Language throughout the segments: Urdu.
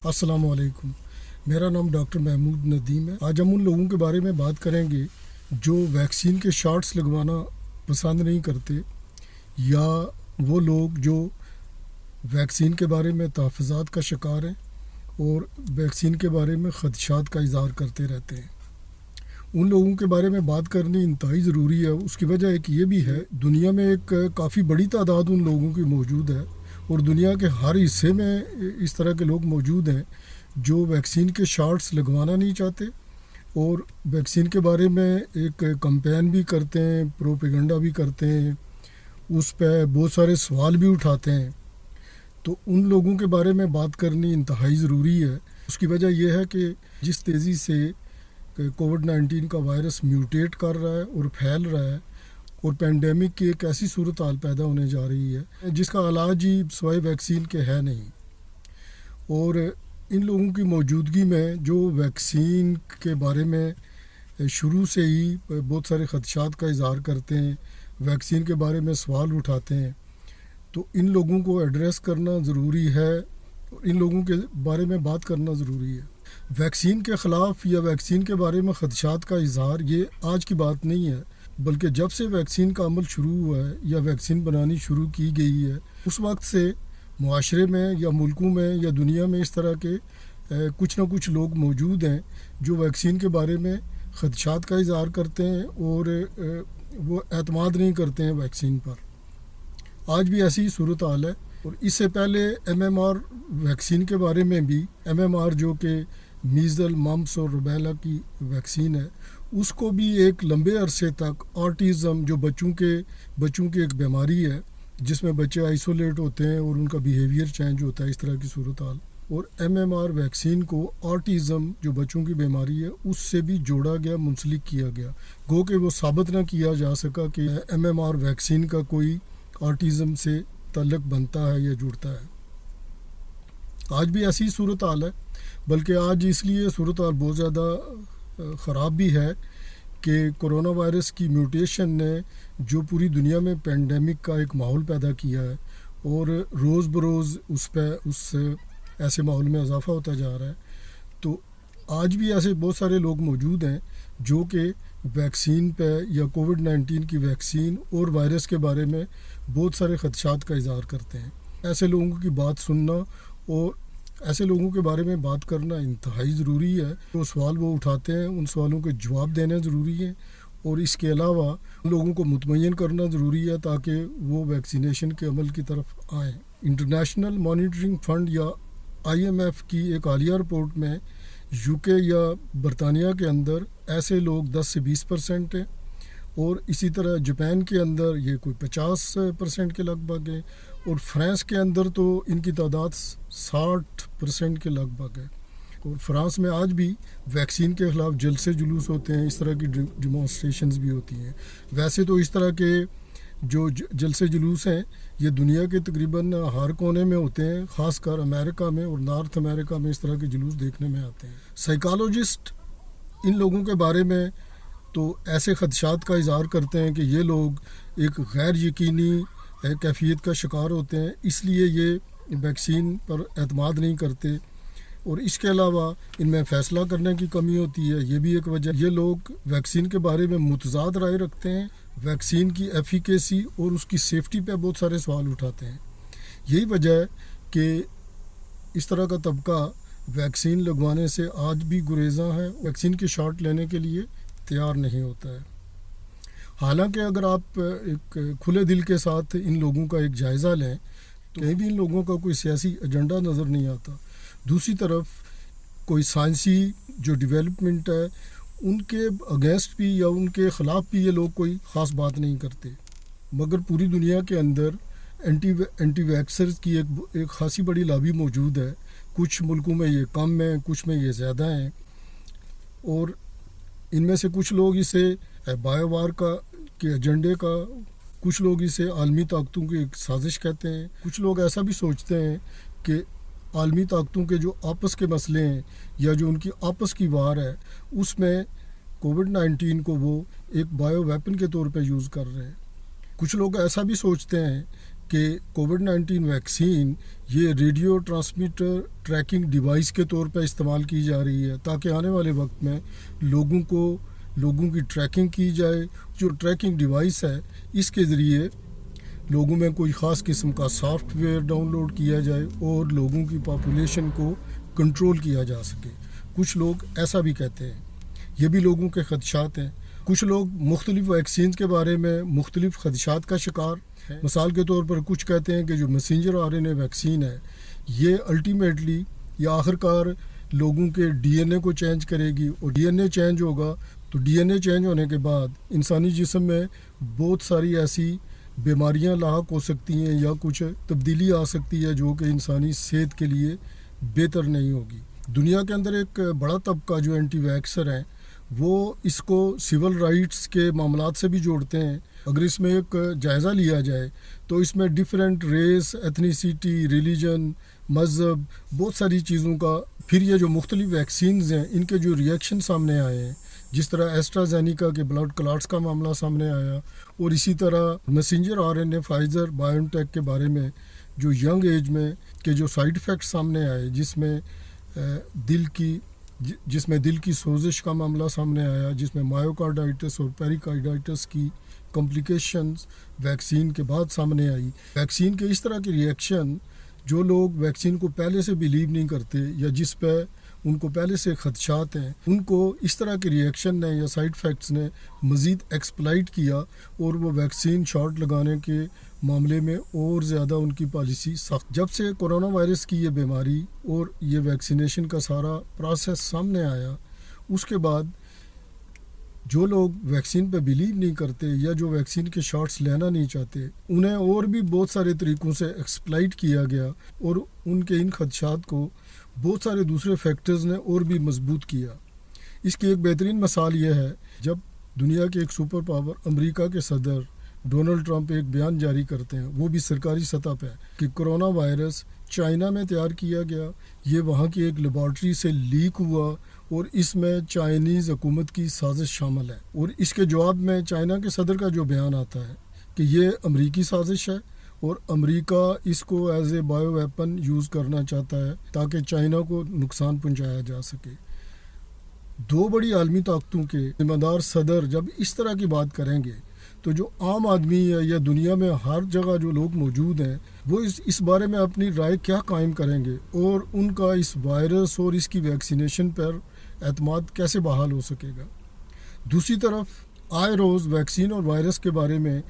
السلام علیکم، میرا نام ڈاکٹر محمود ندیم ہے۔ آج ہم ان لوگوں کے بارے میں بات کریں گے جو ویکسین کے شاٹس لگوانا پسند نہیں کرتے، یا وہ لوگ جو ویکسین کے بارے میں تحفظات کا شکار ہیں اور ویکسین کے بارے میں خدشات کا اظہار کرتے رہتے ہیں۔ ان لوگوں کے بارے میں بات کرنی انتہائی ضروری ہے۔ اس کی وجہ ایک یہ بھی ہے، دنیا میں ایک کافی بڑی تعداد ان لوگوں کی موجود ہے، اور دنیا کے ہر حصے میں اس طرح کے لوگ موجود ہیں جو ویکسین کے شاٹس لگوانا نہیں چاہتے، اور ویکسین کے بارے میں ایک کمپین بھی کرتے ہیں، پروپیگنڈا بھی کرتے ہیں، اس پہ بہت سارے سوال بھی اٹھاتے ہیں۔ تو ان لوگوں کے بارے میں بات کرنی انتہائی ضروری ہے۔ اس کی وجہ یہ ہے کہ جس تیزی سے کووڈ-19 کا وائرس میوٹیٹ کر رہا ہے اور پھیل رہا ہے، اور پینڈیمک کی ایک ایسی صورتحال پیدا ہونے جا رہی ہے جس کا علاج ہی سوائے ویکسین کے ہے نہیں، اور ان لوگوں کی موجودگی میں جو ویکسین کے بارے میں شروع سے ہی بہت سارے خدشات کا اظہار کرتے ہیں، ویکسین کے بارے میں سوال اٹھاتے ہیں، تو ان لوگوں کو ایڈریس کرنا ضروری ہے، اور ان لوگوں کے بارے میں بات کرنا ضروری ہے۔ ویکسین کے خلاف یا ویکسین کے بارے میں خدشات کا اظہار یہ آج کی بات نہیں ہے، بلکہ جب سے ویکسین کا عمل شروع ہوا ہے یا ویکسین بنانی شروع کی گئی ہے، اس وقت سے معاشرے میں یا ملکوں میں یا دنیا میں اس طرح کے کچھ نہ کچھ لوگ موجود ہیں جو ویکسین کے بارے میں خدشات کا اظہار کرتے ہیں، اور وہ اعتماد نہیں کرتے ہیں ویکسین پر۔ آج بھی ایسی صورتحال ہے، اور اس سے پہلے MMR ویکسین کے بارے میں بھی، MMR جو کہ میزل، ممپس اور روبیلا کی ویکسین ہے، اس کو بھی ایک لمبے عرصے تک آٹیزم، جو بچوں کی ایک بیماری ہے جس میں بچے آئسولیٹ ہوتے ہیں اور ان کا بیہیویئر چینج ہوتا ہے، اس طرح کی صورتحال، اور MMR ویکسین کو آٹیزم جو بچوں کی بیماری ہے اس سے بھی جوڑا گیا، منسلک کیا گیا، گو کہ وہ ثابت نہ کیا جا سکا کہ MMR ویکسین کا کوئی آٹیزم سے تعلق بنتا ہے یا جڑتا ہے۔ آج بھی ایسی صورتحال ہے، بلکہ آج اس لیے صورتحال بہت زیادہ خراب بھی ہے کہ کرونا وائرس کی میوٹیشن نے جو پوری دنیا میں پینڈیمک کا ایک ماحول پیدا کیا ہے، اور روز بروز اس ایسے ماحول میں اضافہ ہوتا جا رہا ہے، تو آج بھی ایسے بہت سارے لوگ موجود ہیں جو کہ ویکسین پہ یا کووڈ-19 کی ویکسین اور وائرس کے بارے میں بہت سارے خدشات کا اظہار کرتے ہیں۔ ایسے لوگوں کی بات سننا اور ایسے لوگوں کے بارے میں بات کرنا انتہائی ضروری ہے۔ جو سوال وہ اٹھاتے ہیں ان سوالوں کے جواب دینے ضروری ہیں، اور اس کے علاوہ لوگوں کو مطمئن کرنا ضروری ہے تاکہ وہ ویکسینیشن کے عمل کی طرف آئیں۔ انٹرنیشنل مانیٹرنگ فنڈ یا IMF کی ایک حالیہ رپورٹ میں UK یا برطانیہ کے اندر ایسے لوگ 10 سے 20% ہیں، اور اسی طرح جاپان کے اندر یہ کوئی 50% کے لگ بھگ ہے، اور فرانس کے اندر تو ان کی تعداد 60% کے لگ بھگ ہے۔ اور فرانس میں آج بھی ویکسین کے خلاف جلسے جلوس ہوتے ہیں، اس طرح کی ڈیمانسٹریشنز بھی ہوتی ہیں۔ ویسے تو اس طرح کے جو جلسے جلوس ہیں یہ دنیا کے تقریباً ہر کونے میں ہوتے ہیں، خاص کر امریکہ میں اور نارتھ امریکہ میں اس طرح کے جلوس دیکھنے میں آتے ہیں۔ سائیکالوجسٹ ان لوگوں کے بارے میں تو ایسے خدشات کا اظہار کرتے ہیں کہ یہ لوگ ایک غیر یقینی کیفیت کا شکار ہوتے ہیں، اس لیے یہ ویکسین پر اعتماد نہیں کرتے، اور اس کے علاوہ ان میں فیصلہ کرنے کی کمی ہوتی ہے، یہ بھی ایک وجہ۔ یہ لوگ ویکسین کے بارے میں متضاد رائے رکھتے ہیں، ویکسین کی ایفیکیسی اور اس کی سیفٹی پہ بہت سارے سوال اٹھاتے ہیں۔ یہی وجہ ہے کہ اس طرح کا طبقہ ویکسین لگوانے سے آج بھی گریزاں ہے، ویکسین کے شاٹ لینے کے لیے تیار نہیں ہوتا ہے۔ حالانکہ اگر آپ ایک کھلے دل کے ساتھ ان لوگوں کا ایک جائزہ لیں تو کہیں بھی ان لوگوں کا کوئی سیاسی ایجنڈا نظر نہیں آتا۔ دوسری طرف کوئی سائنسی جو ڈیولپمنٹ ہے ان کے اگینسٹ بھی یا ان کے خلاف بھی یہ لوگ کوئی خاص بات نہیں کرتے، مگر پوری دنیا کے اندر اینٹی ویکسرز کی ایک خاصی بڑی لابی موجود ہے۔ کچھ ملکوں میں یہ کم ہے، کچھ میں یہ زیادہ ہیں، اور ان میں سے کچھ لوگ اسے بایو وار کے ایجنڈے کا، کچھ لوگ اسے عالمی طاقتوں کی ایک سازش کہتے ہیں، کچھ لوگ ایسا بھی سوچتے ہیں کہ عالمی طاقتوں کے جو آپس کے مسئلے ہیں یا جو ان کی آپس کی وار ہے اس میں کووڈ-19 کو وہ ایک بایو ویپن کے طور پہ یوز کر رہے ہیں۔ کچھ لوگ ایسا بھی سوچتے ہیں کہ کووڈ-19 ویکسین یہ ریڈیو ٹرانسمیٹر ٹریکنگ ڈیوائس کے طور پہ استعمال کی جا رہی ہے تاکہ آنے والے وقت میں لوگوں کی ٹریکنگ کی جائے. جو ٹریکنگ ڈیوائس ہے اس کے ذریعے لوگوں میں کوئی خاص قسم کا سافٹ ویئر ڈاؤن لوڈ کیا جائے اور لوگوں کی پاپولیشن کو کنٹرول کیا جا سکے. کچھ لوگ ایسا بھی کہتے ہیں. یہ بھی لوگوں کے خدشات ہیں. کچھ لوگ مختلف ویکسینز کے بارے میں مختلف خدشات کا شکار ہیں. مثال کے طور پر کچھ کہتے ہیں کہ جو میسنجر RNA ویکسین ہے یہ الٹیمیٹلی یا آخر کار لوگوں کے DNA کو چینج کرے گی اور DNA چینج ہوگا تو DNA چینج ہونے کے بعد انسانی جسم میں بہت ساری ایسی بیماریاں لاحق ہو سکتی ہیں یا کچھ تبدیلی آ سکتی ہے جو کہ انسانی صحت کے لیے بہتر نہیں ہوگی. دنیا کے اندر ایک بڑا طبقہ جو اینٹی ویکسر ہیں وہ اس کو سول رائٹس کے معاملات سے بھی جوڑتے ہیں. اگر اس میں ایک جائزہ لیا جائے تو اس میں ڈیفرنٹ ریس، ایتھنیسٹی، ریلیجن، مذہب، بہت ساری چیزوں کا. پھر یہ جو مختلف ویکسینز ہیں ان کے جو ریئیکشن سامنے آئے ہیں، جس طرح ایسٹرازینیکا کے بلڈ کلاٹس کا معاملہ سامنے آیا اور اسی طرح میسنجر RNA فائزر بائیو ٹیک کے بارے میں جو ینگ ایج میں کے جو سائیڈ ایفیکٹ سامنے آئے جس میں دل کی سوزش کا معاملہ سامنے آیا، جس میں مایوکارڈائٹس اور پیریکارڈائٹس کی کمپلیکیشنز ویکسین کے بعد سامنے آئی. ویکسین کے اس طرح کے ریئیکشن جو لوگ ویکسین کو پہلے سے بلیو نہیں کرتے یا جس پہ ان کو پہلے سے خدشات ہیں، ان کو اس طرح کے ریئیکشن نے یا سائیڈ ایفیکٹس نے مزید ایکسپلائٹ کیا اور وہ ویکسین شاٹ لگانے کے معاملے میں اور زیادہ ان کی پالیسی سخت. جب سے کرونا وائرس کی یہ بیماری اور یہ ویکسینیشن کا سارا پروسیس سامنے آیا، اس کے بعد جو لوگ ویکسین پہ بلیو نہیں کرتے یا جو ویکسین کے شاٹس لینا نہیں چاہتے انہیں اور بھی بہت سارے طریقوں سے ایکسپلائٹ کیا گیا اور ان کے ان خدشات کو بہت سارے دوسرے فیکٹرز نے اور بھی مضبوط کیا. اس کی ایک بہترین مثال یہ ہے جب دنیا کے ایک سپر پاور امریکہ کے صدر ڈونلڈ ٹرمپ ایک بیان جاری کرتے ہیں، وہ بھی سرکاری سطح پہ، کہ کرونا وائرس چائنا میں تیار کیا گیا، یہ وہاں کی ایک لیبارٹری سے لیک ہوا اور اس میں چائنیز حکومت کی سازش شامل ہے. اور اس کے جواب میں چائنا کے صدر کا جو بیان آتا ہے کہ یہ امریکی سازش ہے اور امریکہ اس کو as a bio weapon use کرنا چاہتا ہے تاکہ چائنا کو نقصان پہنچایا جا سکے. دو بڑی عالمی طاقتوں کے ذمہ دار صدر جب اس طرح کی بات کریں گے تو جو عام آدمی ہے یا دنیا میں ہر جگہ جو لوگ موجود ہیں وہ اس بارے میں اپنی رائے کیا قائم کریں گے اور ان کا اس وائرس اور اس کی ویکسینیشن پر اعتماد کیسے بحال ہو سکے گا. دوسری طرف آئے روز ویکسین اور وائرس کے بارے میں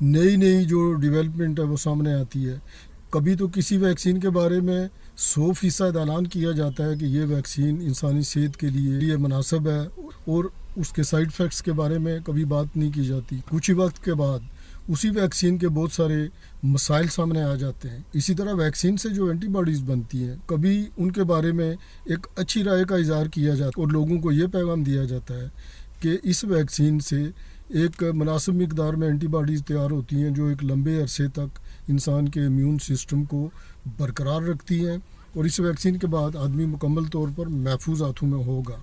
نئی جو ڈیولپمنٹ ہے وہ سامنے آتی ہے. کبھی تو کسی ویکسین کے بارے میں 100% اعلان کیا جاتا ہے کہ یہ ویکسین انسانی صحت کے لیے مناسب ہے اور اس کے سائیڈ ایفیکٹس کے بارے میں کبھی بات نہیں کی جاتی. کچھ ہی وقت کے بعد اسی ویکسین کے بہت سارے مسائل سامنے آ جاتے ہیں. اسی طرح ویکسین سے جو اینٹی باڈیز بنتی ہیں کبھی ان کے بارے میں ایک اچھی رائے کا اظہار کیا جاتا ہے اور لوگوں کو یہ پیغام دیا جاتا ہے کہ اس ویکسین سے ایک مناسب مقدار میں اینٹی باڈیز تیار ہوتی ہیں جو ایک لمبے عرصے تک انسان کے امیون سسٹم کو برقرار رکھتی ہیں اور اس ویکسین کے بعد آدمی مکمل طور پر محفوظ ہاتھوں میں ہوگا.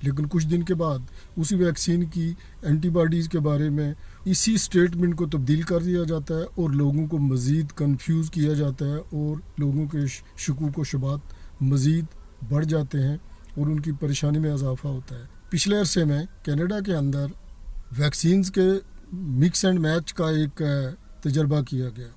لیکن کچھ دن کے بعد اسی ویکسین کی اینٹی باڈیز کے بارے میں اسی سٹیٹمنٹ کو تبدیل کر دیا جاتا ہے اور لوگوں کو مزید کنفیوز کیا جاتا ہے اور لوگوں کے شکوک و شبہات مزید بڑھ جاتے ہیں اور ان کی پریشانی میں اضافہ ہوتا ہے. پچھلے عرصے میں کینیڈا کے اندر ویکسینز کے مکس اینڈ میچ کا ایک تجربہ کیا گیا.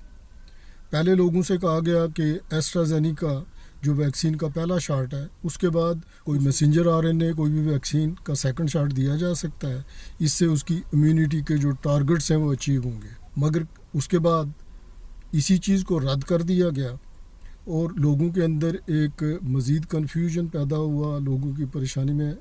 پہلے لوگوں سے کہا گیا کہ ایسٹرازینیکا جو ویکسین کا پہلا شاٹ ہے اس کے بعد کوئی میسنجر RNA کوئی بھی ویکسین کا سیکنڈ شاٹ دیا جا سکتا ہے، اس سے اس کی امیونٹی کے جو ٹارگٹس ہیں وہ اچیو ہوں گے. مگر اس کے بعد اسی چیز کو رد کر دیا گیا اور لوگوں کے اندر ایک مزید کنفیوژن پیدا ہوا، لوگوں کی پریشانی میں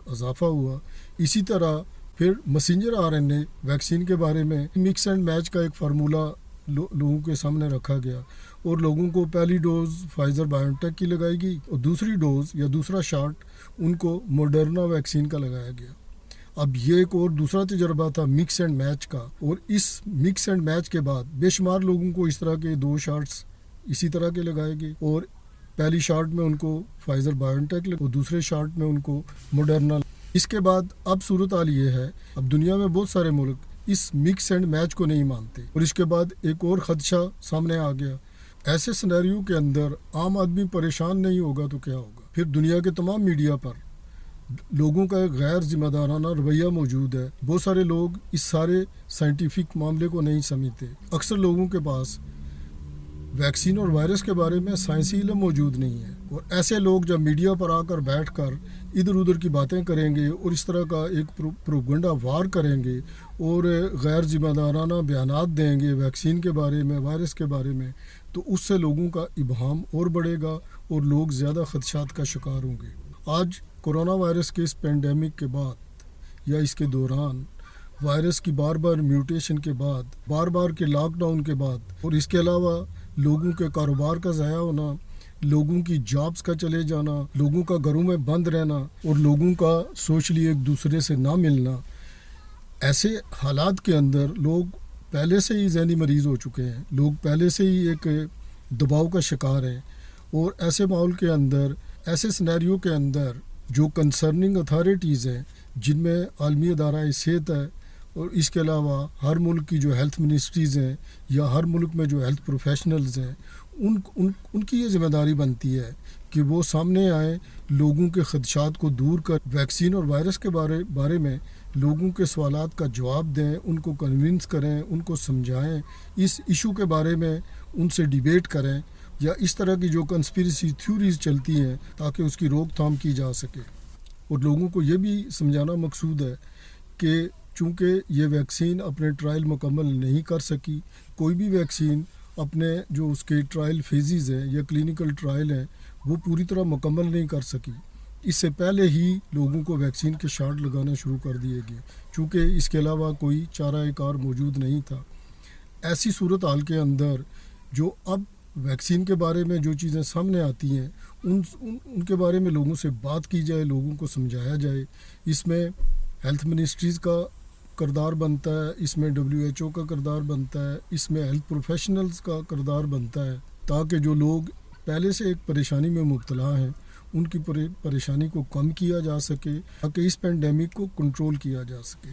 اضافہ ہوا. اسی طرح پھر میسنجر RNA ویکسین کے بارے میں مکس اینڈ میچ کا ایک فارمولہ لوگوں کے سامنے رکھا گیا اور لوگوں کو پہلی ڈوز فائزر بائیو ٹیک کی لگائی گئی اور دوسری ڈوز یا دوسرا شاٹ ان کو موڈرنا ویکسین کا لگایا گیا. اب یہ ایک اور دوسرا تجربہ تھا مکس اینڈ میچ کا اور اس مکس اینڈ میچ کے بعد بے شمار لوگوں کو اس طرح کے 2 شاٹس اسی طرح کے لگائے گئے اور پہلی شاٹ میں ان کو فائزر بائیو ٹیک اور دوسرے شاٹ میں ان کو موڈرنا. اس کے بعد اب صورتحال یہ ہے، اب دنیا میں بہت سارے ملک اس مکس اینڈ میچ کو نہیں مانتے. اور اس کے بعد ایک اور خدشہ سامنے آ گیا. ایسے سینیریو کے اندر عام آدمی پریشان نہیں ہوگا تو کیا ہوگا؟ پھر دنیا کے تمام میڈیا پر لوگوں کا ایک غیر ذمہ دارانہ رویہ موجود ہے. بہت سارے لوگ اس سارے سائنٹیفک معاملے کو نہیں سمجھتے. اکثر لوگوں کے پاس ویکسین اور وائرس کے بارے میں سائنسی علم موجود نہیں ہے. اور ایسے لوگ جب میڈیا پر آ کر بیٹھ کر ادھر ادھر کی باتیں کریں گے اور اس طرح کا ایک پروپیگنڈا وار کریں گے اور غیر ذمہ دارانہ بیانات دیں گے ویکسین کے بارے میں، وائرس کے بارے میں، تو اس سے لوگوں کا ابہام اور بڑھے گا اور لوگ زیادہ خدشات کا شکار ہوں گے. آج کورونا وائرس کے اس پینڈیمک کے بعد یا اس کے دوران وائرس کی بار بار میوٹیشن کے بعد، بار بار کے لاک ڈاؤن کے بعد، اور اس کے علاوہ لوگوں کے کاروبار کا ضائع ہونا، لوگوں کی جابز کا چلے جانا، لوگوں کا گھروں میں بند رہنا اور لوگوں کا سوشلی ایک دوسرے سے نہ ملنا، ایسے حالات کے اندر لوگ پہلے سے ہی ذہنی مریض ہو چکے ہیں. لوگ پہلے سے ہی ایک دباؤ کا شکار ہیں. اور ایسے ماحول کے اندر، ایسے سینیریو کے اندر جو کنسرننگ اتھارٹیز ہیں، جن میں عالمی ادارہ صحت ہے اور اس کے علاوہ ہر ملک کی جو ہیلتھ منسٹریز ہیں یا ہر ملک میں جو ہیلتھ پروفیشنلز ہیں، ان کی یہ ذمہ داری بنتی ہے کہ وہ سامنے آئیں، لوگوں کے خدشات کو دور کر ویکسین اور وائرس کے بارے میں لوگوں کے سوالات کا جواب دیں، ان کو کنونس کریں، ان کو سمجھائیں، اس ایشو کے بارے میں ان سے ڈیبیٹ کریں، یا اس طرح کی جو کنسپیریسی تھیوریز چلتی ہیں تاکہ اس کی روک تھام کی جا سکے. اور لوگوں کو یہ بھی سمجھانا مقصود ہے کہ چونکہ یہ ویکسین اپنے ٹرائل مکمل نہیں کر سکی، کوئی بھی ویکسین اپنے جو اس کے ٹرائل فیزز ہیں یا کلینکل ٹرائل ہیں وہ پوری طرح مکمل نہیں کر سکی. اس سے پہلے ہی لوگوں کو ویکسین کے شاٹ لگانا شروع کر دیے گئے، چونکہ اس کے علاوہ کوئی چارہ کار موجود نہیں تھا. ایسی صورتحال کے اندر جو اب ویکسین کے بارے میں جو چیزیں سامنے آتی ہیں ان کے بارے میں لوگوں سے بات کی جائے، لوگوں کو سمجھایا جائے. اس میں ہیلتھ منسٹریز کا کردار بنتا ہے، اس میں WHO کا کردار بنتا ہے، اس میں ہیلتھ پروفیشنلز کا کردار بنتا ہے، تاکہ جو لوگ پہلے سے ایک پریشانی میں مبتلا ہیں ان کی پریشانی کو کم کیا جا سکے، تاکہ اس پینڈیمک کو کنٹرول کیا جا سکے.